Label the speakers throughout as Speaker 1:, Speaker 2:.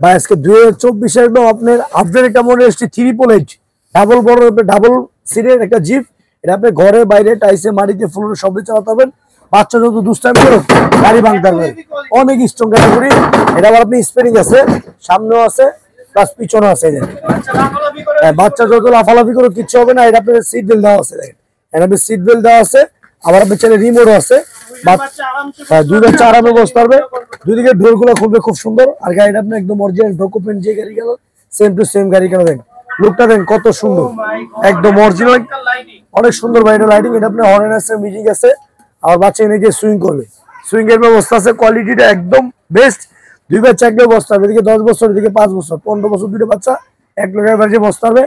Speaker 1: ভাই আজকে 2024 একদম আপনার আপডেট একটা মডেল এসছে 388 ডাবল বড় ডাবল সিটের একটা জিপ। এটা আপনি ঘরে বাইরে টাইসে মাটিতে ফ্লোরে সবই চালাতে পারবেন। বাচ্চা যত দুষ্টামি করুন গাড়ি ভাঙতে পারবে, অনেক স্ট্রং ক্যাটাগরি। এটা আবার আপনি স্প্রিং আছে, সামনেও আছে প্লাস পিছনেও আছে। বাচ্চা যত লাফালাফি করুক কিচ্ছু হবে না। এটা আপনার সিট বেল্ট দেওয়া আছে, দেখেন এটা আপনার সিট বেল্ট দেওয়া আছে। আবার আপনার ছেলে রিমোটও আছে, দুই বাচ্চা আরামে বসতে পারবে। দুদিকে ডোরগুলো খুলবে খুব সুন্দর। আর গাড়িটা আপনি একদম অরিজিনাল ডকুমেন্ট যে গাড়ি গেল সেম টু সেম গাড়ি গেল। দেখেন লুকটা দেখেন কত সুন্দর, একদম অরিজিনাল, অনেক সুন্দর বাইরে লাইটিং। এটা আপনার হর্ন আছে, মিউজিক আছে। আর বাচ্চা এনে গিয়ে সুইং করবে, সুইং এর ব্যবস্থা আছে। কোয়ালিটিটা একদম বেস্ট। দুই বাচ্চা এক বসতে হবে, এদিকে 10 বছর, এদিকে 5 বছর, 15 বছর দুটো বাচ্চা এক লোকের বাড়ি বসতে হবে।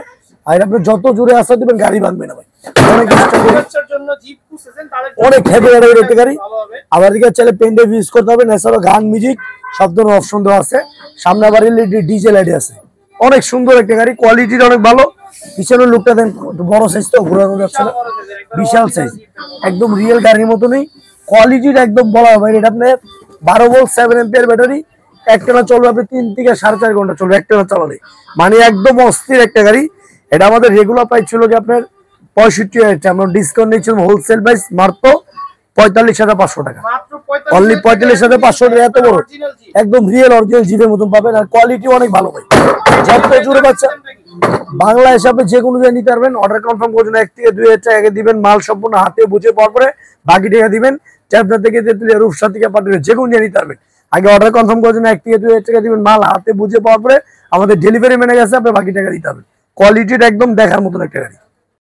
Speaker 1: আর আপনি যত জোরে আসতে দিবেন গাড়ি ভাঙবে না ভাই। অনেক হেভি একটা গাড়ি। আবার দিকে চাইলে পেন ড্রাইভ ইউজ করতে হবে, এছাড়াও গান মিউজিক সব ধরনের অপশন দেওয়া আছে। সামনে আবার ডিজে লাইট আছে। অনেক সুন্দর একটা গাড়ি, কোয়ালিটিটা অনেক ভালো। পিছনের লুকটা দেন, বড় সাইজ তো ঘোরানো যাচ্ছে না, বিশাল সাইজ, একদম রিয়েল গাড়ির মতনই। কোয়ালিটিটা একদম বলা হবে। এটা আপনার 12 ভোল্ট 7 এম্পিয়ার ব্যাটারি, একটানা চলবে আপনি 3 থেকে 4.5 ঘন্টা চলবে একটানা চালালে। মানে একদম অস্থির একটা গাড়ি। এটা আমাদের রেগুলার প্রাইস ছিল কি আপনার 65,000, আমরা ডিসকাউন্ট নিয়েছিলাম হোলসেল প্রাইস মাত্র 45,500 টাকা। অনলি 45,500 টাকা। এত বড় একদম রিয়েল অরিজিনাল জিপের মতন পাবেন। আর কোয়ালিটি অনেক ভালো ভাই। যত জোরে বাচ্চা বাংলা হিসাবে যে কোনো জায়গায় নিতে পারবেন। অর্ডার কনফার্ম করছেন 1 থেকে 2,000 টাকা আগে দিবেন, মাল সম্পূর্ণ হাতে বুঝে পাওয়ার পরে বাকি টাকা দিবেন। চাপনা থেকে তেতুলিয়া রূপসা থেকে পাঠিয়ে যে কোনো জায়গায় নিতে পারবেন। আগে অর্ডার কনফার্ম করছেন 1 থেকে 2,000 টাকা দিবেন, মাল হাতে বুঝে পাওয়ার পরে আমাদের ডেলিভারি ম্যানের কাছে আপনি বাকি টাকা দিতে হবে। কোয়ালিটিটা একদম দেখার মতন একটা গাড়ি।